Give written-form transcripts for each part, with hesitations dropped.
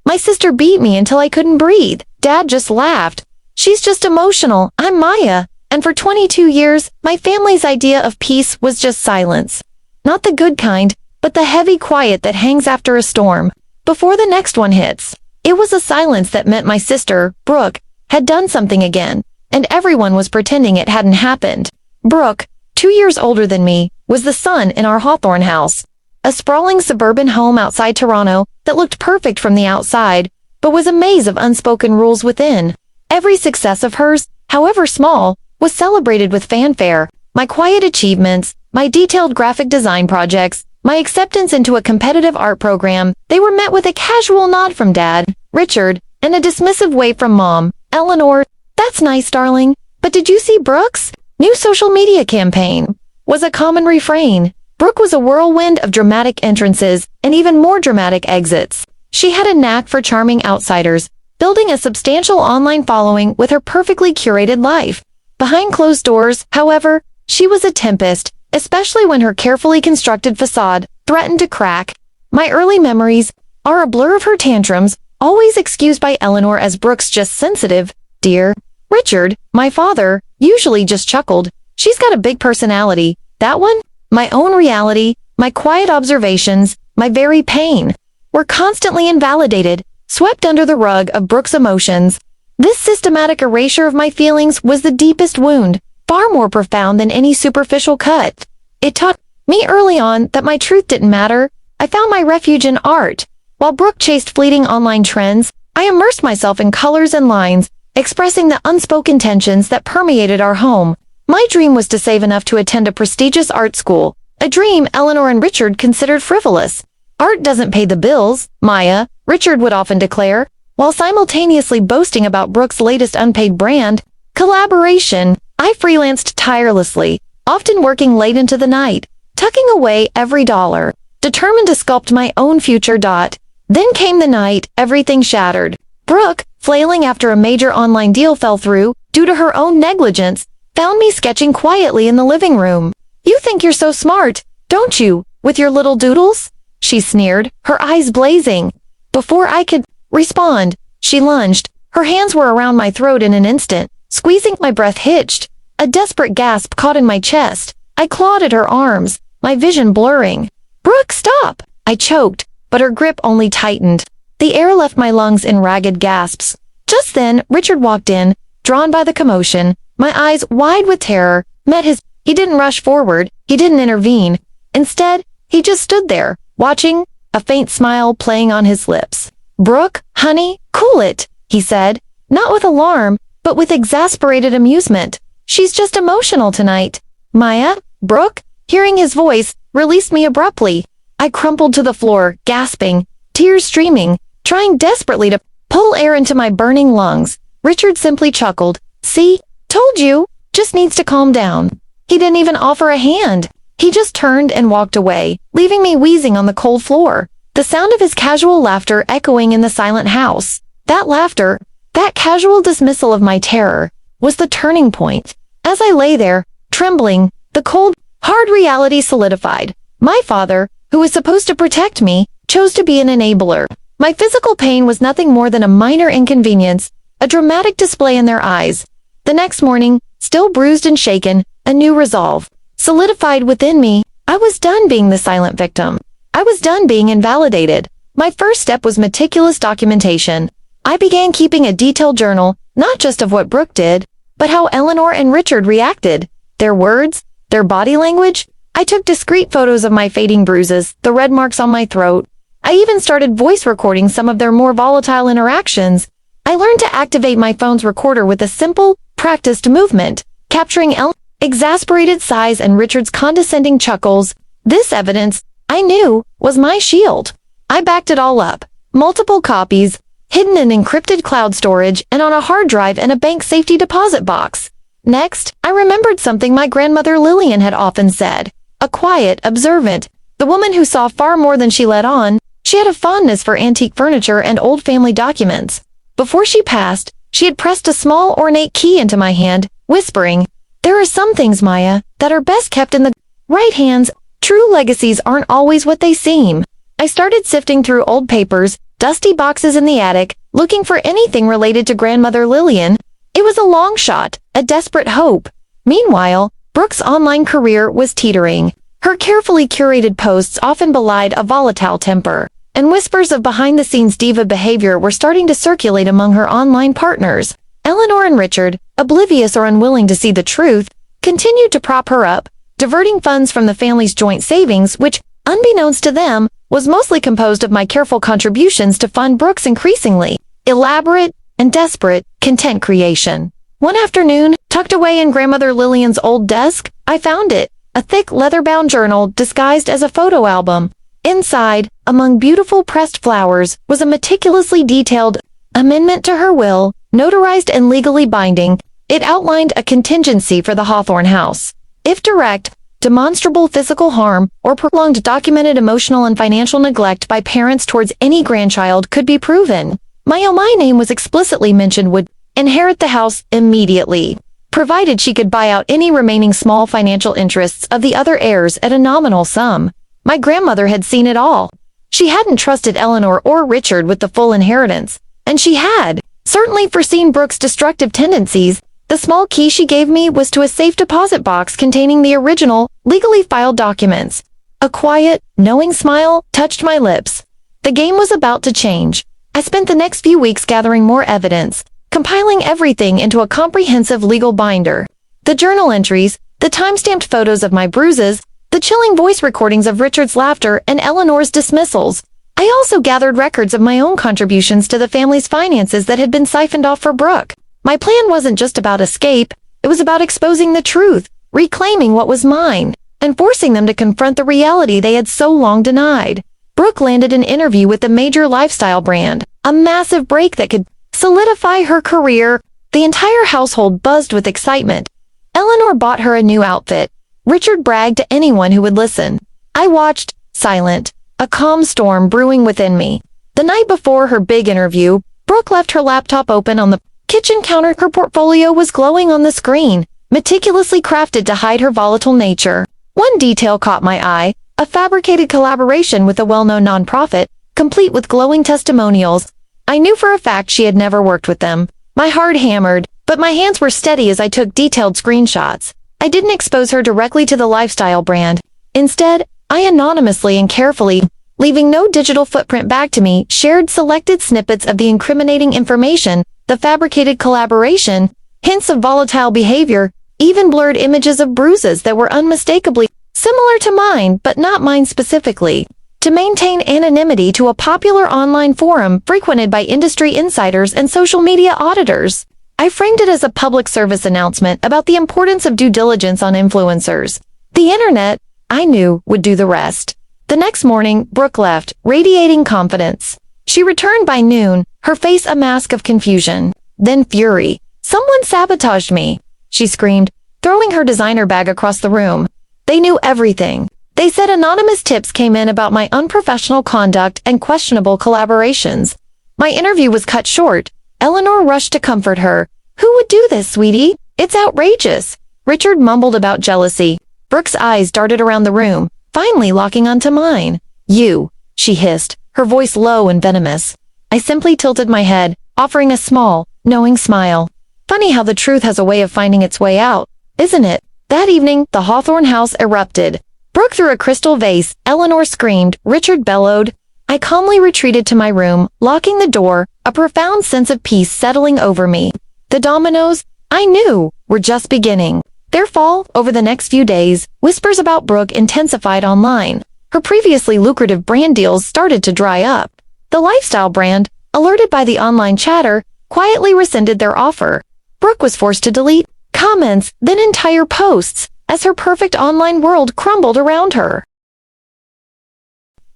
My sister beat me until I couldn't breathe. Dad just laughed. She's just emotional. I'm Maya. And for 22 years, my family's idea of peace was just silence. Not the good kind, but the heavy quiet that hangs after a storm, before the next one hits. It was a silence that meant my sister, Brooke, had done something again, and everyone was pretending it hadn't happened. Brooke, 2 years older than me, was the son in our Hawthorne house, a sprawling suburban home outside Toronto that looked perfect from the outside, but was a maze of unspoken rules within. Every success of hers, however small, was celebrated with fanfare. My quiet achievements, my detailed graphic design projects, my acceptance into a competitive art program, they were met with a casual nod from Dad, Richard, and a dismissive wave from Mom, Eleanor. That's nice, darling. But did you see Brooke's new social media campaign? Was a common refrain. Brooke was a whirlwind of dramatic entrances and even more dramatic exits. She had a knack for charming outsiders, building a substantial online following with her perfectly curated life. Behind closed doors, however, she was a tempest, especially when her carefully constructed facade threatened to crack. My early memories are a blur of her tantrums, always excused by Eleanor as Brooke's just sensitive, dear. Richard, my father, usually just chuckled. She's got a big personality. That one? My own reality, my quiet observations, my very pain, were constantly invalidated, swept under the rug of Brooke's emotions. This systematic erasure of my feelings was the deepest wound, far more profound than any superficial cut. It taught me early on that my truth didn't matter. I found my refuge in art. While Brooke chased fleeting online trends, I immersed myself in colors and lines, expressing the unspoken tensions that permeated our home. My dream was to save enough to attend a prestigious art school, a dream Eleanor and Richard considered frivolous. Art doesn't pay the bills, Maya, Richard would often declare, while simultaneously boasting about Brooke's latest unpaid brand, collaboration. I freelanced tirelessly, often working late into the night, tucking away every dollar, determined to sculpt my own future. Then came the night, everything shattered. Brooke, flailing after a major online deal fell through, due to her own negligence, found me sketching quietly in the living room. You think you're so smart, don't you, with your little doodles? She sneered, her eyes blazing. Before I could respond, she lunged. Her hands were around my throat in an instant, squeezing. My breath hitched. A desperate gasp caught in my chest. I clawed at her arms, my vision blurring. Brooke, stop! I choked, but her grip only tightened. The air left my lungs in ragged gasps. Just then, Richard walked in, drawn by the commotion. My eyes, wide with terror, met his. He didn't rush forward. He didn't intervene. Instead, he just stood there, watching, a faint smile playing on his lips. Brooke, honey, cool it, he said, not with alarm, but with exasperated amusement. She's just emotional tonight. Maya, Brooke, hearing his voice, released me abruptly. I crumpled to the floor, gasping, tears streaming, trying desperately to pull air into my burning lungs. Richard simply chuckled. See? Told you. Just needs to calm down. He didn't even offer a hand. He just turned and walked away, leaving me wheezing on the cold floor. The sound of his casual laughter echoing in the silent house. That laughter, that casual dismissal of my terror, was the turning point. As I lay there, trembling, the cold, hard reality solidified. My father, who was supposed to protect me, chose to be an enabler. My physical pain was nothing more than a minor inconvenience, a dramatic display in their eyes. The next morning, still bruised and shaken, a new resolve solidified within me. I was done being the silent victim. I was done being invalidated. My first step was meticulous documentation. I began keeping a detailed journal, not just of what Brooke did, but how Eleanor and Richard reacted. Their words, their body language. I took discreet photos of my fading bruises, the red marks on my throat. I even started voice recording some of their more volatile interactions. I learned to activate my phone's recorder with a simple, practiced movement, capturing exasperated sighs and Richard's condescending chuckles. This evidence, I knew, was my shield. I backed it all up. Multiple copies, hidden in encrypted cloud storage and on a hard drive in a bank safety deposit box. Next, I remembered something my grandmother Lillian had often said. A quiet, observant, the woman who saw far more than she let on. She had a fondness for antique furniture and old family documents. Before she passed, she had pressed a small ornate key into my hand, whispering, "There are some things, Maya, that are best kept in the right hands. True legacies aren't always what they seem." I started sifting through old papers, dusty boxes in the attic, looking for anything related to grandmother Lillian. It was a long shot, a desperate hope. Meanwhile, Brooke's online career was teetering. Her carefully curated posts often belied a volatile temper, and whispers of behind-the-scenes diva behavior were starting to circulate among her online partners. Eleanor and Richard, oblivious or unwilling to see the truth, continued to prop her up, diverting funds from the family's joint savings, which, unbeknownst to them, was mostly composed of my careful contributions to fund Brooke's increasingly elaborate and desperate content creation. One afternoon, tucked away in grandmother Lillian's old desk, I found it, a thick leather-bound journal disguised as a photo album. Inside, among beautiful pressed flowers, was a meticulously detailed amendment to her will, notarized and legally binding. It outlined a contingency for the Hawthorne house. If direct, demonstrable physical harm, or prolonged documented emotional and financial neglect by parents towards any grandchild could be proven, my name was explicitly mentioned would inherit the house immediately, provided she could buy out any remaining small financial interests of the other heirs at a nominal sum. My grandmother had seen it all. She hadn't trusted Eleanor or Richard with the full inheritance, and she had certainly foreseen Brooke's destructive tendencies. The small key she gave me was to a safe deposit box containing the original, legally filed documents. A quiet, knowing smile touched my lips. The game was about to change. I spent the next few weeks gathering more evidence, compiling everything into a comprehensive legal binder. The journal entries, the time-stamped photos of my bruises, the chilling voice recordings of Richard's laughter and Eleanor's dismissals. I also gathered records of my own contributions to the family's finances that had been siphoned off for Brooke. My plan wasn't just about escape, it was about exposing the truth, reclaiming what was mine, and forcing them to confront the reality they had so long denied. Brooke landed an interview with a major lifestyle brand, a massive break that could solidify her career. The entire household buzzed with excitement. Eleanor bought her a new outfit. Richard bragged to anyone who would listen. I watched, silent, a calm storm brewing within me. The night before her big interview, Brooke left her laptop open on the kitchen counter. Her portfolio was glowing on the screen, meticulously crafted to hide her volatile nature. One detail caught my eye, a fabricated collaboration with a well-known nonprofit, complete with glowing testimonials. I knew for a fact she had never worked with them. My heart hammered, but my hands were steady as I took detailed screenshots. I didn't expose her directly to the lifestyle brand. Instead, I anonymously and carefully, leaving no digital footprint back to me, shared selected snippets of the incriminating information, the fabricated collaboration, hints of volatile behavior, even blurred images of bruises that were unmistakably similar to mine but not mine specifically. To maintain anonymity to a popular online forum frequented by industry insiders and social media auditors, I framed it as a public service announcement about the importance of due diligence on influencers. The internet, I knew, would do the rest. The next morning, Brooke left, radiating confidence. She returned by noon, her face a mask of confusion, then fury. "Someone sabotaged me," she screamed, throwing her designer bag across the room. "They knew everything. They said anonymous tips came in about my unprofessional conduct and questionable collaborations." My interview was cut short. Eleanor rushed to comfort her. "Who would do this, sweetie? It's outrageous." Richard mumbled about jealousy. Brooke's eyes darted around the room, finally locking onto mine. "You," she hissed, her voice low and venomous. I simply tilted my head, offering a small, knowing smile. Funny how the truth has a way of finding its way out, isn't it? That evening, the Hawthorne house erupted. Brooke threw a crystal vase, Eleanor screamed, Richard bellowed. I calmly retreated to my room, locking the door, a profound sense of peace settling over me. The dominoes, I knew, were just beginning. Their fall, over the next few days, whispers about Brooke intensified online. Her previously lucrative brand deals started to dry up. The lifestyle brand, alerted by the online chatter, quietly rescinded their offer. Brooke was forced to delete comments, then entire posts, as her perfect online world crumbled around her.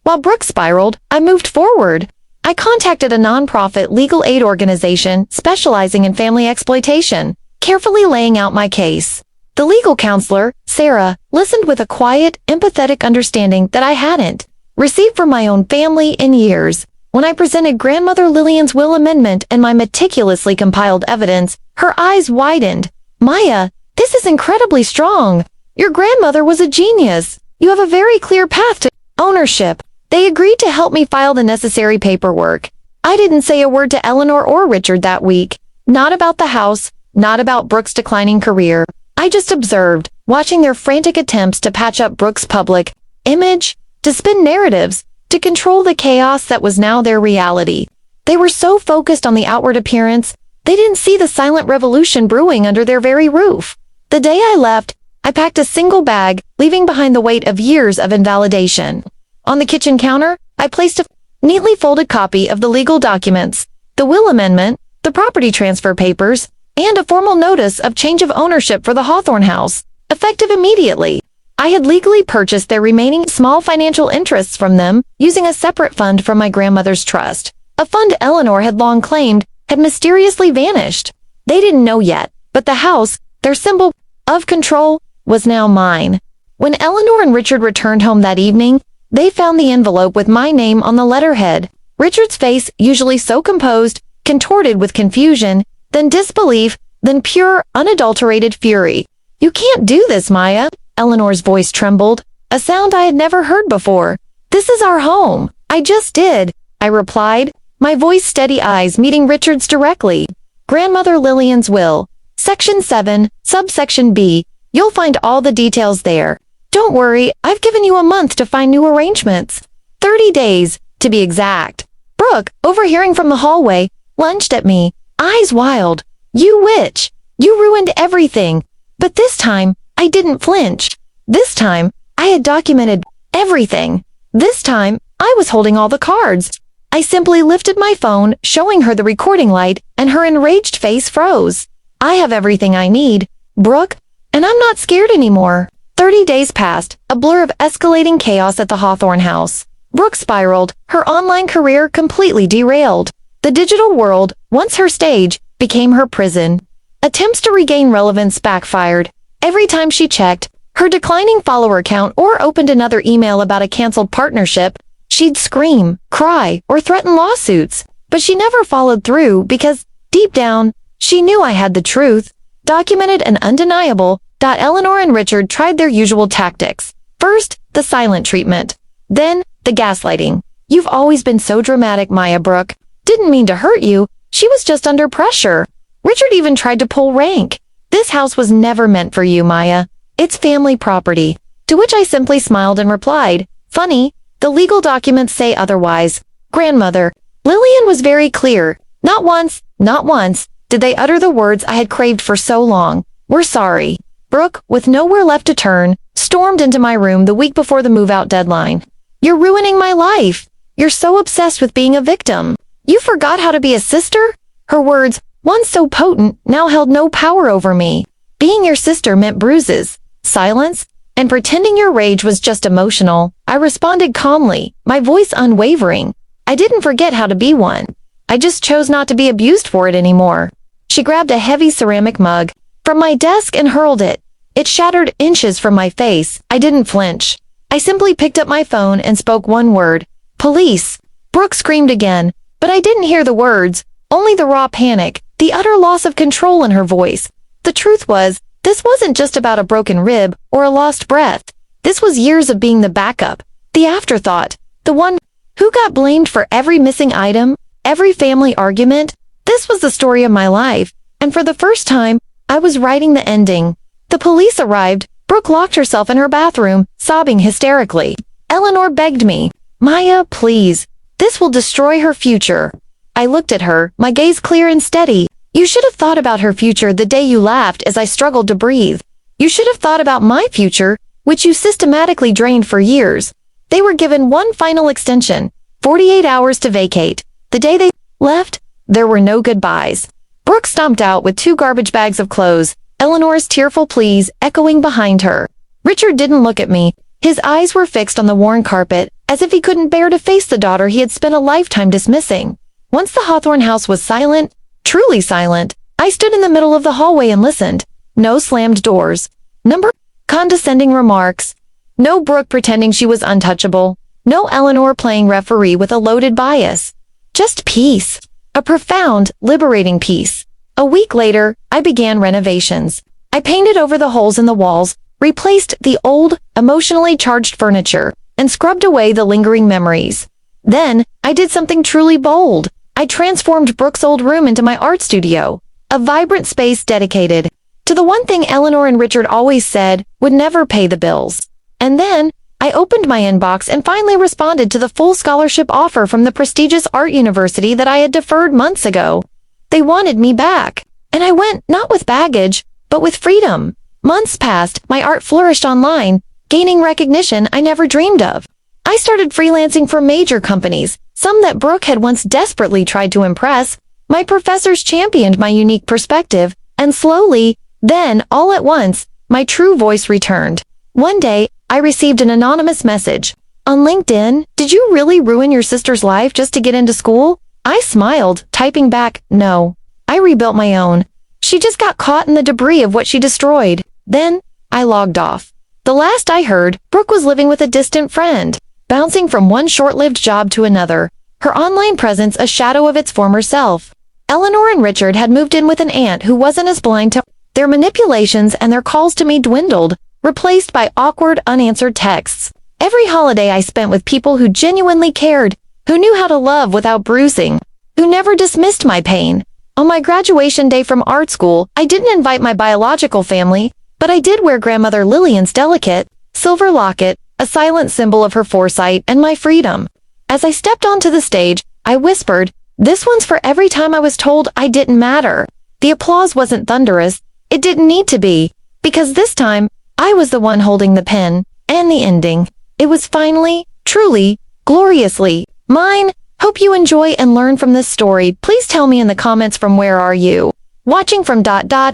While Brooke spiraled, I moved forward. I contacted a nonprofit legal aid organization specializing in family exploitation, carefully laying out my case. The legal counselor, Sarah, listened with a quiet, empathetic understanding that I hadn't received from my own family in years. When I presented grandmother Lillian's will amendment and my meticulously compiled evidence, her eyes widened. "Maya, this is incredibly strong. Your grandmother was a genius. You have a very clear path to ownership." They agreed to help me file the necessary paperwork. I didn't say a word to Eleanor or Richard that week. Not about the house, not about Brooke's declining career. I just observed, watching their frantic attempts to patch up Brooke's public image, to spin narratives, to control the chaos that was now their reality. They were so focused on the outward appearance, they didn't see the silent revolution brewing under their very roof. The day I left, I packed a single bag, leaving behind the weight of years of invalidation. On the kitchen counter, I placed a neatly folded copy of the legal documents, the will amendment, the property transfer papers, and a formal notice of change of ownership for the Hawthorne house, effective immediately. I had legally purchased their remaining small financial interests from them using a separate fund from my grandmother's trust. A fund Eleanor had long claimed had mysteriously vanished. They didn't know yet, but the house, their symbol of control, was now mine. When Eleanor and Richard returned home that evening, they found the envelope with my name on the letterhead. Richard's face, usually so composed, contorted with confusion, then disbelief, then pure, unadulterated fury. "You can't do this, Maya." Eleanor's voice trembled, a sound I had never heard before. "This is our home." "I just did," I replied, my voice steady, eyes meeting Richard's directly. "Grandmother Lillian's will. Section 7, subsection B. You'll find all the details there. Don't worry, I've given you a month to find new arrangements. 30 days, to be exact." Brooke, overhearing from the hallway, lunged at me, eyes wild. "You witch! You ruined everything." But this time, I didn't flinch. This time, I had documented everything. This time, I was holding all the cards. I simply lifted my phone, showing her the recording light, and her enraged face froze. "I have everything I need, Brooke, and I'm not scared anymore." 30 days passed, a blur of escalating chaos at the Hawthorne house. Brooke spiraled, her online career completely derailed. The digital world, once her stage, became her prison. Attempts to regain relevance backfired. Every time she checked her declining follower count or opened another email about a canceled partnership, she'd scream, cry, or threaten lawsuits. But she never followed through because, deep down, she knew I had the truth, documented and undeniable. Eleanor and Richard tried their usual tactics. First, the silent treatment. Then, the gaslighting. "You've always been so dramatic, Maya Brooke. Didn't mean to hurt you. She was just under pressure." Richard even tried to pull rank. "This house was never meant for you, Maya. It's family property." To which I simply smiled and replied, "Funny, the legal documents say otherwise. Grandmother, Lillian was very clear. Not once, did they utter the words I had craved for so long. We're sorry." Brooke, with nowhere left to turn, stormed into my room the week before the move-out deadline. "You're ruining my life. You're so obsessed with being a victim. You forgot how to be a sister?" Her words, once so potent, now held no power over me. Being your sister meant bruises, silence, and pretending your rage was just emotional. I responded calmly, my voice unwavering. I didn't forget how to be one. I just chose not to be abused for it anymore. She grabbed a heavy ceramic mug from my desk and hurled it. It shattered inches from my face. I didn't flinch. I simply picked up my phone and spoke one word. "Police." Brooke screamed again, but I didn't hear the words, only the raw panic, the utter loss of control in her voice. The truth was, this wasn't just about a broken rib or a lost breath. This was years of being the backup, the afterthought, the one who got blamed for every missing item, every family argument. This was the story of my life, and for the first time, I was writing the ending. The police arrived. Brooke locked herself in her bathroom, sobbing hysterically. Eleanor begged me, "Maya, please. This will destroy her future." I looked at her, my gaze clear and steady. "You should have thought about her future the day you laughed as I struggled to breathe. You should have thought about my future, which you systematically drained for years." They were given one final extension, 48 hours to vacate. The day they left, there were no goodbyes. Brooke stomped out with 2 garbage bags of clothes, Eleanor's tearful pleas echoing behind her. Richard didn't look at me. His eyes were fixed on the worn carpet, as if he couldn't bear to face the daughter he had spent a lifetime dismissing. Once the Hawthorne house was silent, truly silent, I stood in the middle of the hallway and listened. No slammed doors. Number condescending remarks. No Brooke pretending she was untouchable. No Eleanor playing referee with a loaded bias. Just peace. A profound, liberating peace. A week later, I began renovations. I painted over the holes in the walls, replaced the old, emotionally charged furniture, and scrubbed away the lingering memories. Then, I did something truly bold. I transformed Brooke's old room into my art studio, a vibrant space dedicated to the one thing Eleanor and Richard always said would never pay the bills. And then, I opened my inbox and finally responded to the full scholarship offer from the prestigious art university that I had deferred months ago. They wanted me back. And I went, not with baggage, but with freedom. Months passed, my art flourished online, gaining recognition I never dreamed of. I started freelancing for major companies, some that Brooke had once desperately tried to impress. My professors championed my unique perspective, and slowly, then, all at once, my true voice returned. One day, I received an anonymous message. On LinkedIn, did you really ruin your sister's life just to get into school? I smiled, typing back, no. I rebuilt my own. She just got caught in the debris of what she destroyed. Then, I logged off. The last I heard, Brooke was living with a distant friend, bouncing from one short-lived job to another, her online presence a shadow of its former self. Eleanor and Richard had moved in with an aunt who wasn't as blind to their manipulations, and their calls to me dwindled, replaced by awkward, unanswered texts. Every holiday I spent with people who genuinely cared, who knew how to love without bruising, who never dismissed my pain. On my graduation day from art school, I didn't invite my biological family, but I did wear grandmother Lillian's delicate, silver locket, a silent symbol of her foresight and my freedom. As I stepped onto the stage, I whispered, "This one's for every time I was told I didn't matter." The applause wasn't thunderous. It didn't need to be, because this time, I was the one holding the pen, and the ending. It was finally, truly, gloriously mine. Hope you enjoy and learn from this story. Please tell me in the comments from where are you watching from ...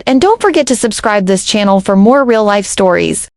and don't forget to subscribe this channel for more real-life stories.